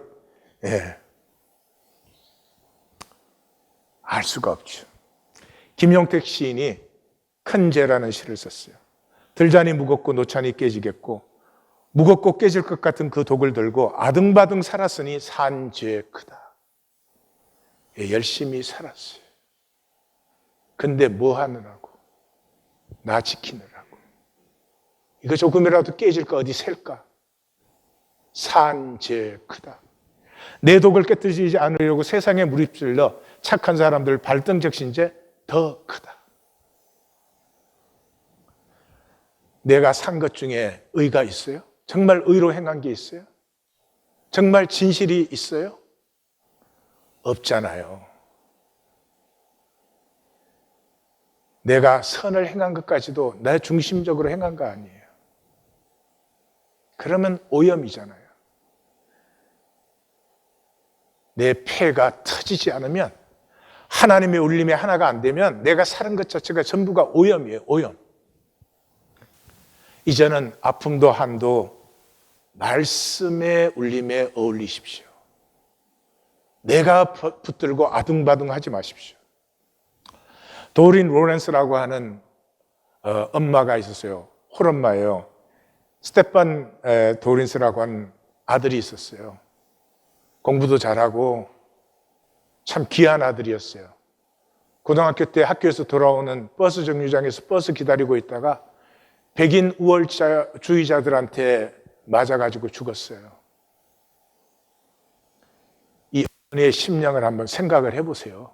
알 수가 없죠. 김용택 시인이 큰 죄라는 시를 썼어요. 들자니 무겁고 놓자니 깨지겠고 무겁고 깨질 것 같은 그 독을 들고 아등바등 살았으니 산 죄 크다. 열심히 살았어요. 근데 뭐 하느라고? 나 지키느라고. 이거 조금이라도 깨질 거 어디 셀까? 산 죄 크다. 내 독을 깨뜨리지 않으려고 세상에 무립질러 착한 사람들 발등적신 죄 더 크다. 내가 산 것 중에 의가 있어요? 정말 의로 행한 게 있어요? 정말 진실이 있어요? 없잖아요. 내가 선을 행한 것까지도 내 중심적으로 행한 거 아니에요. 그러면 오염이잖아요. 내 폐가 터지지 않으면 하나님의 울림에 하나가 안 되면 내가 사는 것 자체가 전부가 오염이에요. 오염. 이제는 아픔도 한도 말씀의 울림에 어울리십시오. 내가 붙들고 아둥바둥 하지 마십시오. 도린 로렌스라고 하는 엄마가 있었어요. 홀엄마예요. 스테판 도린스라고 하는 아들이 있었어요. 공부도 잘하고 참 귀한 아들이었어요. 고등학교 때 학교에서 돌아오는 버스 정류장에서 버스 기다리고 있다가 백인 우월주의자들한테 맞아가지고 죽었어요. 이 어머니의 심령을 한번 생각을 해보세요.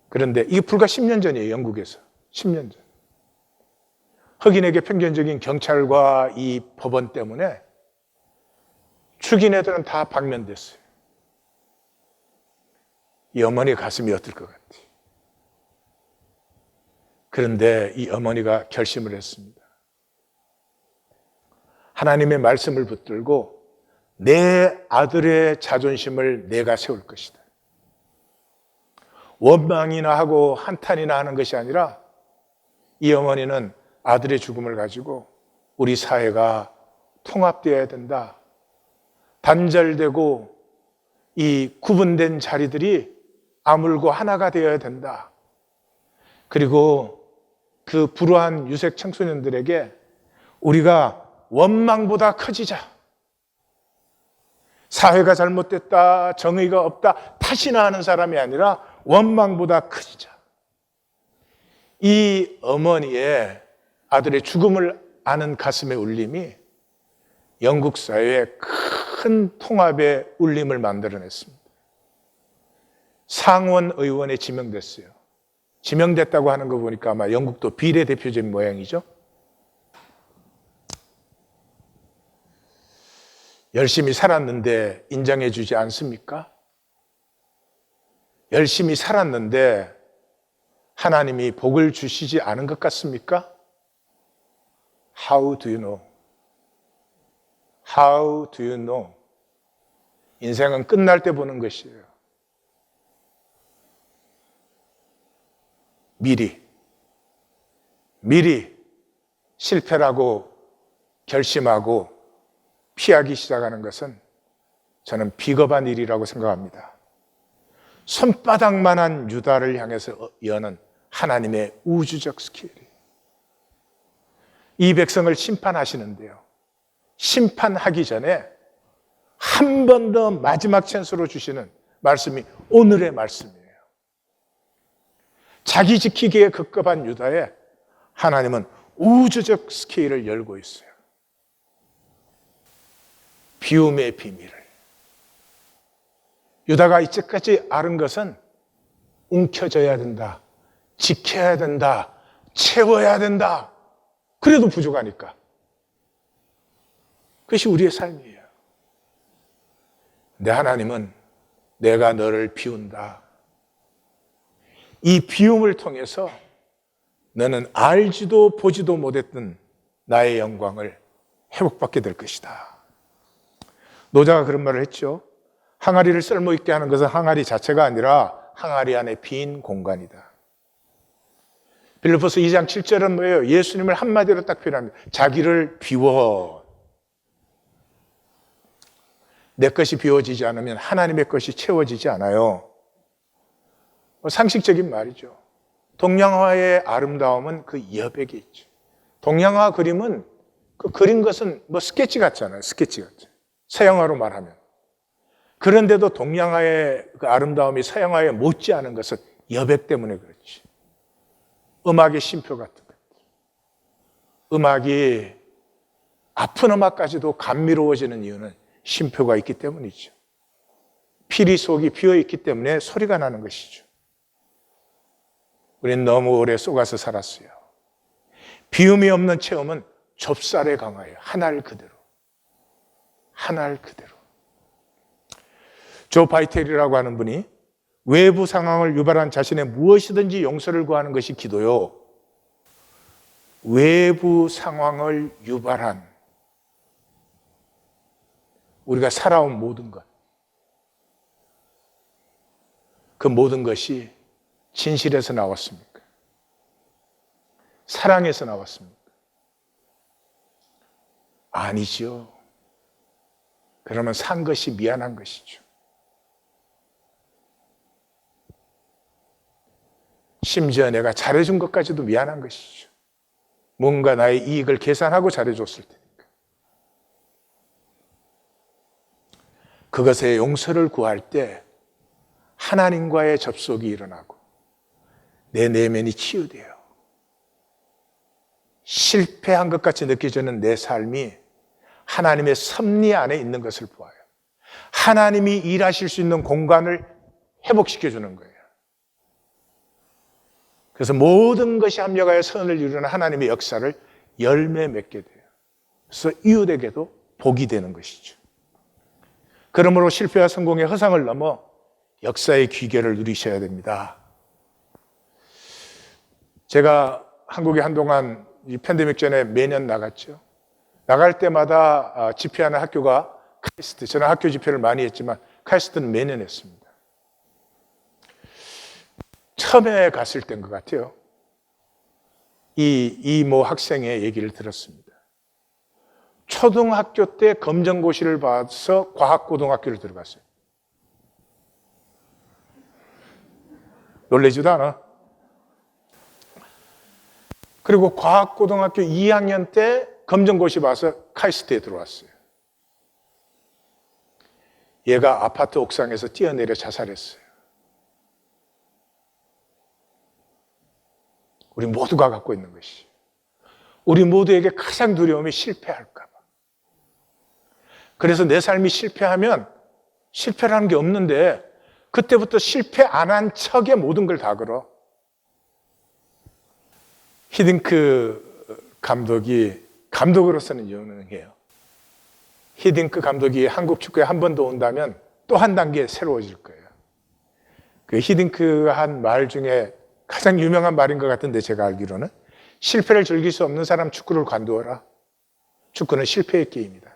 그런데 이게 불과 10년 전이에요. 영국에서. 10년 전. 흑인에게 편견적인 경찰과 이 법원 때문에 죽인 애들은 다 박면됐어요. 이 어머니 가슴이 어떨 것 같아요. 그런데 이 어머니가 결심을 했습니다. 하나님의 말씀을 붙들고 내 아들의 자존심을 내가 세울 것이다. 원망이나 하고 한탄이나 하는 것이 아니라 이 어머니는 아들의 죽음을 가지고 우리 사회가 통합되어야 된다. 단절되고 이 구분된 자리들이 아물고 하나가 되어야 된다. 그리고 그 불우한 유색 청소년들에게 우리가 원망보다 커지자. 사회가 잘못됐다, 정의가 없다, 탓이나 하는 사람이 아니라 원망보다 커지자. 이 어머니의 아들의 죽음을 아는 가슴의 울림이 영국 사회에 큰 통합의 울림을 만들어냈습니다. 상원 의원에 지명됐어요. 지명됐다고 하는 거 보니까 아마 영국도 비례대표제인 모양이죠. 열심히 살았는데 인정해 주지 않습니까? 열심히 살았는데 하나님이 복을 주시지 않은 것 같습니까? How do you know? How do you know? 인생은 끝날 때 보는 것이에요. 미리 실패라고 결심하고 피하기 시작하는 것은 저는 비겁한 일이라고 생각합니다. 손바닥만한 유다를 향해서 여는 하나님의 우주적 스케일이 이 백성을 심판하시는데요. 심판하기 전에 한 번 더 마지막 찬스로 주시는 말씀이 오늘의 말씀이에요. 자기 지키기에 급급한 유다에 하나님은 우주적 스케일을 열고 있어요. 비움의 비밀을. 유다가 이제까지 앓은 것은 움켜져야 된다, 지켜야 된다, 채워야 된다. 그래도 부족하니까. 그것이 우리의 삶이에요. 내 하나님은 내가 너를 비운다. 이 비움을 통해서 너는 알지도 보지도 못했던 나의 영광을 회복받게 될 것이다. 노자가 그런 말을 했죠. 항아리를 쓸모있게 하는 것은 항아리 자체가 아니라 항아리 안에 빈 공간이다. 빌립보서 2장 7절은 뭐예요? 예수님을 한마디로 딱 표현합니다. 자기를 비워. 내 것이 비워지지 않으면 하나님의 것이 채워지지 않아요. 상식적인 말이죠. 동양화의 아름다움은 그 여백에 있죠. 동양화 그림은 그 그린 것은 뭐 스케치 같잖아요. 스케치 같죠. 서양화로 말하면. 그런데도 동양화의 그 아름다움이 서양화에 못지않은 것은 여백 때문에 그렇지. 음악의 쉼표 같은 것. 음악이 아픈 음악까지도 감미로워지는 이유는 쉼표가 있기 때문이죠. 피리 속이 비어있기 때문에 소리가 나는 것이죠. 우리는 너무 오래 속아서 살았어요. 비움이 없는 체험은 좁쌀에 강하여 하나를 그대로. 하나를 그대로. 조 바이텔이라고 하는 분이 외부 상황을 유발한 자신의 무엇이든지 용서를 구하는 것이 기도요. 외부 상황을 유발한 우리가 살아온 모든 것. 그 모든 것이 진실에서 나왔습니까? 사랑에서 나왔습니까? 아니죠. 그러면 산 것이 미안한 것이죠. 심지어 내가 잘해준 것까지도 미안한 것이죠. 뭔가 나의 이익을 계산하고 잘해줬을 테니까. 그것의 용서를 구할 때 하나님과의 접속이 일어나고 내 내면이 치유돼요. 실패한 것 같이 느껴지는 내 삶이 하나님의 섭리 안에 있는 것을 보아요. 하나님이 일하실 수 있는 공간을 회복시켜주는 거예요. 그래서 모든 것이 합력하여 선을 이루는 하나님의 역사를 열매 맺게 돼요. 그래서 이웃에게도 복이 되는 것이죠. 그러므로 실패와 성공의 허상을 넘어 역사의 귀결을 누리셔야 됩니다. 제가 한국에 한동안 이 팬데믹 전에 매년 나갔죠. 나갈 때마다 집회하는 학교가 카이스트, 저는 학교 집회를 많이 했지만 카이스트는 매년 했습니다. 처음에 갔을 때인 것 같아요. 이 모 학생의 얘기를 들었습니다. 초등학교 때 검정고시를 봐서 과학고등학교를 들어갔어요. 놀라지도 않아. 그리고 과학고등학교 2학년 때 검정고시 봐서 카이스트에 들어왔어요. 얘가 아파트 옥상에서 뛰어내려 자살했어요. 우리 모두가 갖고 있는 것이. 우리 모두에게 가장 두려움이 실패할까 봐. 그래서 내 삶이 실패하면 실패라는 게 없는데 그때부터 실패 안 한 척에 모든 걸 다 걸어. 히딩크 감독이 감독으로서는 유능해요. 히딩크 감독이 한국 축구에 한 번 더 온다면 또 한 단계 새로워질 거예요. 그 히딩크가 한 말 중에 가장 유명한 말인 것 같은데 제가 알기로는 실패를 즐길 수 없는 사람 축구를 관두어라. 축구는 실패의 게임이다.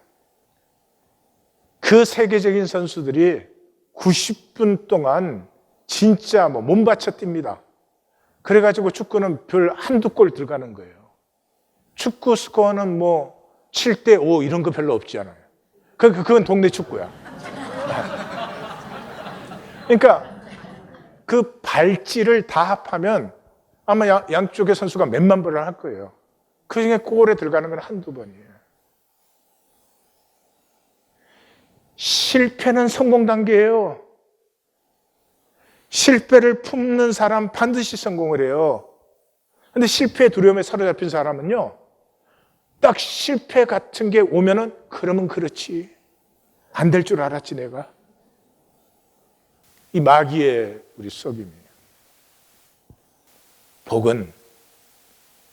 그 세계적인 선수들이 90분 동안 진짜 몸 바쳐 뜁니다. 그래가지고 축구는 별 한두 골 들어가는 거예요. 축구 스코어는 7대 5 이런 거 별로 없지 않아요. 그건 동네 축구야. 그러니까 그 발찌를 다 합하면 아마 양쪽의 선수가 몇만 번을 할 거예요. 그 중에 골에 들어가는 건 한두 번이에요. 실패는 성공 단계예요. 실패를 품는 사람 반드시 성공을 해요. 근데 실패의 두려움에 사로잡힌 사람은요, 딱 실패 같은 게 오면은 그러면 그렇지. 안 될 줄 알았지 내가. 이 마귀의 우리 속임이에요. 복은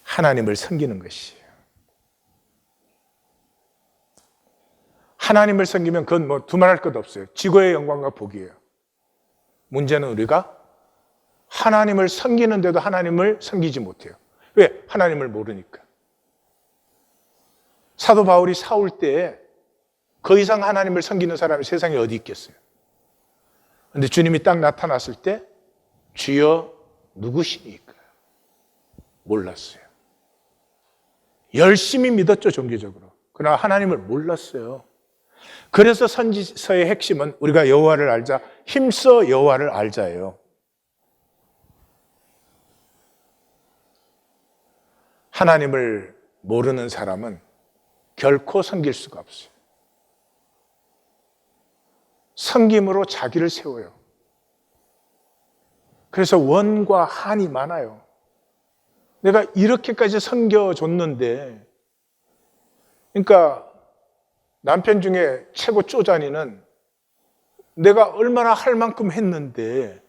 하나님을 섬기는 것이에요. 하나님을 섬기면 그건 두말할 것 없어요. 지고의 영광과 복이에요. 문제는 우리가 하나님을 섬기는데도 하나님을 섬기지 못해요. 왜? 하나님을 모르니까. 사도 바울이 사울 때 그 이상 하나님을 섬기는 사람이 세상에 어디 있겠어요? 그런데 주님이 딱 나타났을 때 주여 누구시니까? 몰랐어요. 열심히 믿었죠, 종교적으로. 그러나 하나님을 몰랐어요. 그래서 선지서의 핵심은 우리가 여호와를 알자, 힘써 여호와를 알자예요. 하나님을 모르는 사람은 결코 섬길 수가 없어요. 섬김으로 자기를 세워요. 그래서 원과 한이 많아요. 내가 이렇게까지 섬겨줬는데, 그러니까 남편 중에 최고 쪼잔이는 내가 얼마나 할 만큼 했는데,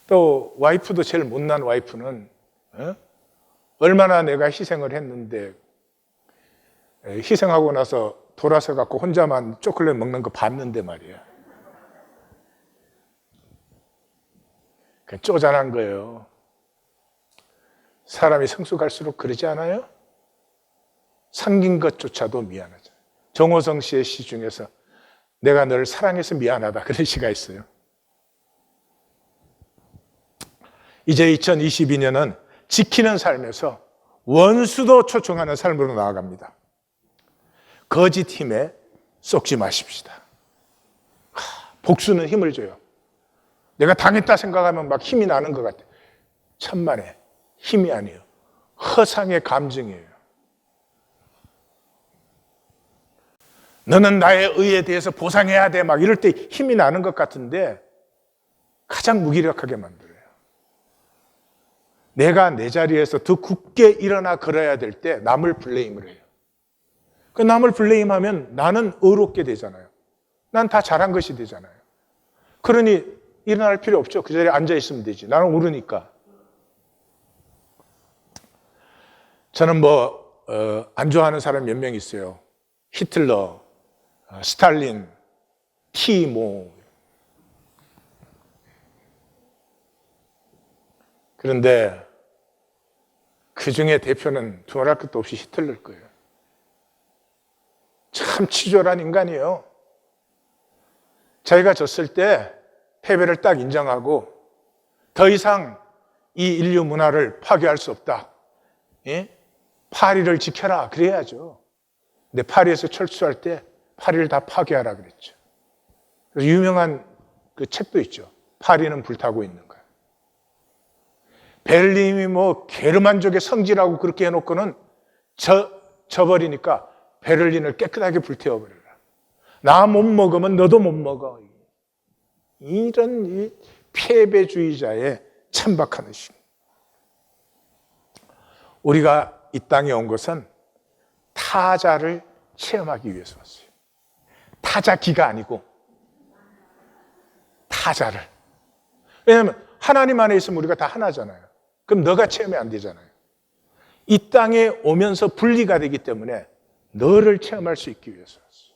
또 와이프도 제일 못난 와이프는 얼마나 내가 희생을 했는데 희생하고 나서 돌아서 갖고 혼자만 초콜릿 먹는 거 봤는데 말이야. 그냥 쪼잔한 거예요. 사람이 성수 갈수록 그러지 않아요? 섬긴 것조차도 미안하죠. 정호성 씨의 시 중에서 내가 너를 사랑해서 미안하다 그런 시가 있어요. 이제 2022년은 지키는 삶에서 원수도 초청하는 삶으로 나아갑니다. 거짓 힘에 쏙지 마십시다. 복수는 힘을 줘요. 내가 당했다 생각하면 막 힘이 나는 것 같아요. 천만에 힘이 아니에요. 허상의 감정이에요. 너는 나의 의에 대해서 보상해야 돼. 막 이럴 때 힘이 나는 것 같은데 가장 무기력하게 만들어요. 내가 내 자리에서 더 굳게 일어나 걸어야 될 때 남을 블레임을 해요. 그 남을 블레임하면 나는 의롭게 되잖아요. 난 다 잘한 것이 되잖아요. 그러니 일어날 필요 없죠. 그 자리에 앉아 있으면 되지. 나는 모르니까. 저는 안 좋아하는 사람 몇 명 있어요. 히틀러, 스탈린, 티모. 그런데 그 중에 대표는 두말할 것도 없이 히틀러일 거예요. 참 치졸한 인간이에요. 자기가 졌을 때 패배를 딱 인정하고 더 이상 이 인류 문화를 파괴할 수 없다. 예? 파리를 지켜라. 그래야죠. 근데 파리에서 철수할 때 파리를 다 파괴하라 그랬죠. 그래서 유명한 그 책도 있죠. 파리는 불타고 있는 거예요. 베를린이 게르만족의 성지라고 그렇게 해놓고는 져버리니까 베를린을 깨끗하게 불태워버려라. 나 못 먹으면 너도 못 먹어. 이런 이 패배주의자의 천박한 의식. 우리가 이 땅에 온 것은 타자를 체험하기 위해서 왔어요. 타자기가 아니고 타자를. 왜냐하면 하나님 안에 있으면 우리가 다 하나잖아요. 그럼 너가 체험이 안 되잖아요. 이 땅에 오면서 분리가 되기 때문에 너를 체험할 수 있기 위해서 왔어요.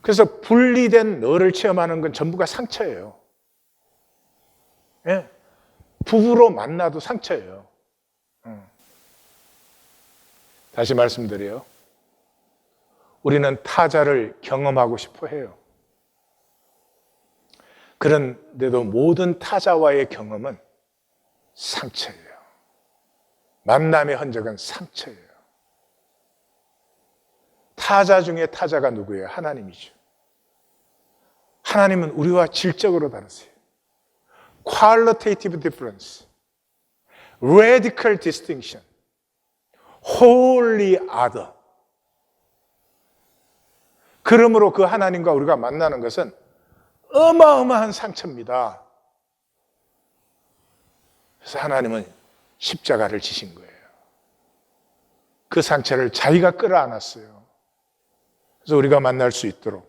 그래서 분리된 너를 체험하는 건 전부가 상처예요. 예? 부부로 만나도 상처예요. 다시 말씀드려요. 우리는 타자를 경험하고 싶어 해요. 그런데도 모든 타자와의 경험은 상처예요. 만남의 흔적은 상처예요. 타자 중에 타자가 누구예요? 하나님이죠. 하나님은 우리와 질적으로 다르세요. Qualitative difference, radical distinction, wholly other. 그러므로 그 하나님과 우리가 만나는 것은 어마어마한 상처입니다. 그래서 하나님은 십자가를 지신 거예요. 그 상처를 자기가 끌어안았어요. 그래서 우리가 만날 수 있도록.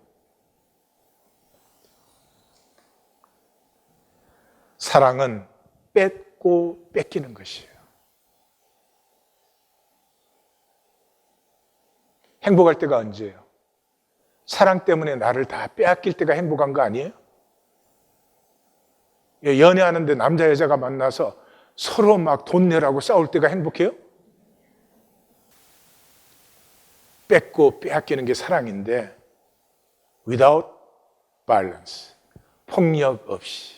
사랑은 뺏고 뺏기는 것이에요. 행복할 때가 언제예요? 사랑 때문에 나를 다 빼앗길 때가 행복한 거 아니에요? 연애하는데 남자 여자가 만나서 서로 막 돈 내라고 싸울 때가 행복해요? 뺏고 빼앗기는 게 사랑인데 without violence, 폭력 없이.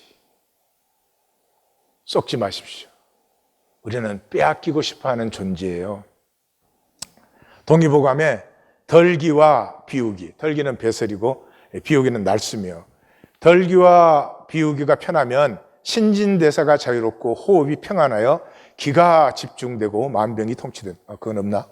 속지 마십시오. 우리는 빼앗기고 싶어하는 존재예요. 동의보감에 덜기와 비우기, 덜기는 배설이고 비우기는 날숨이요. 덜기와 비우기가 편하면 신진대사가 자유롭고 호흡이 평안하여 기가 집중되고 만병이 통치된. 그건 없나?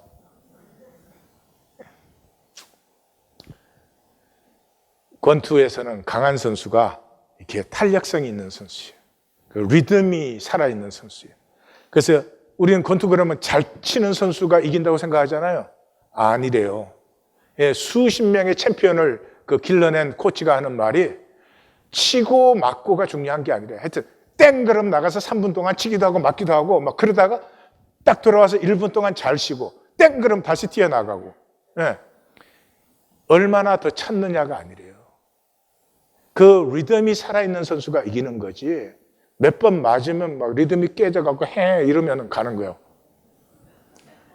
권투에서는 강한 선수가 이렇게 탄력성이 있는 선수예요. 그 리듬이 살아있는 선수예요. 그래서 우리는 권투 그러면 잘 치는 선수가 이긴다고 생각하잖아요. 아니래요. 예, 수십 명의 챔피언을 길러낸 코치가 하는 말이 치고 맞고가 중요한 게 아니래. 하여튼 땡 그럼 나가서 3분 동안 치기도 하고 맞기도 하고 막 그러다가 딱 돌아와서 1분 동안 잘 쉬고 땡 그럼 다시 뛰어나가고. 예. 얼마나 더 찾느냐가 아니래요. 그 리듬이 살아있는 선수가 이기는 거지. 몇 번 맞으면 막 리듬이 깨져갖고 해 이러면 가는 거예요.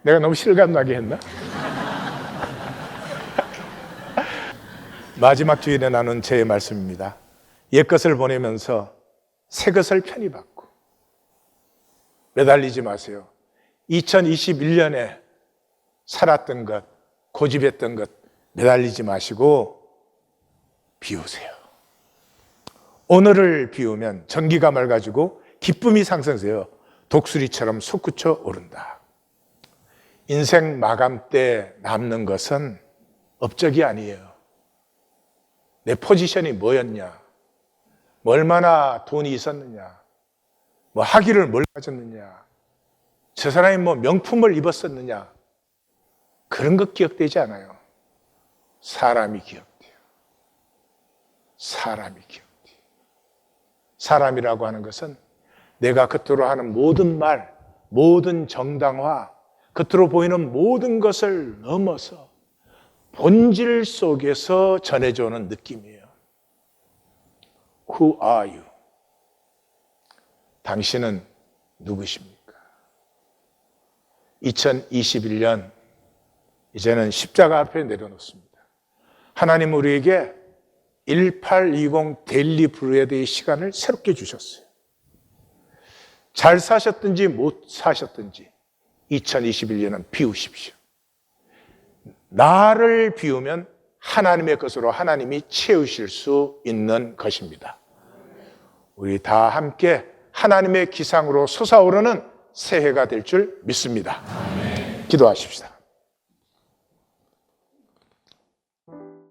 내가 너무 실감나게 했나? 마지막 주일에 나눈 제 말씀입니다. 옛것을 보내면서 새것을 편히 받고 매달리지 마세요. 2021년에 살았던 것, 고집했던 것 매달리지 마시고 비우세요. 오늘을 비우면 전기가 맑아지고 기쁨이 상승해요. 독수리처럼 솟구쳐 오른다. 인생 마감 때 남는 것은 업적이 아니에요. 내 포지션이 뭐였냐, 뭐 얼마나 돈이 있었느냐, 뭐 학위를 뭘 가졌느냐, 저 사람이 뭐 명품을 입었었느냐, 그런 것 기억되지 않아요. 사람이 기억돼요. 사람이 기억돼요. 사람이라고 하는 것은 내가 겉으로 하는 모든 말, 모든 정당화, 겉으로 보이는 모든 것을 넘어서 본질 속에서 전해져 오는 느낌이에요. Who are you? 당신은 누구십니까? 2021년 이제는 십자가 앞에 내려놓습니다. 하나님 우리에게 1820 데일리 브레드의 시간을 새롭게 주셨어요. 잘 사셨든지 못 사셨든지 2021년은 비우십시오. 나를 비우면 하나님의 것으로 하나님이 채우실 수 있는 것입니다. 우리 다 함께 하나님의 기상으로 솟아오르는 새해가 될 줄 믿습니다. 기도하십시다.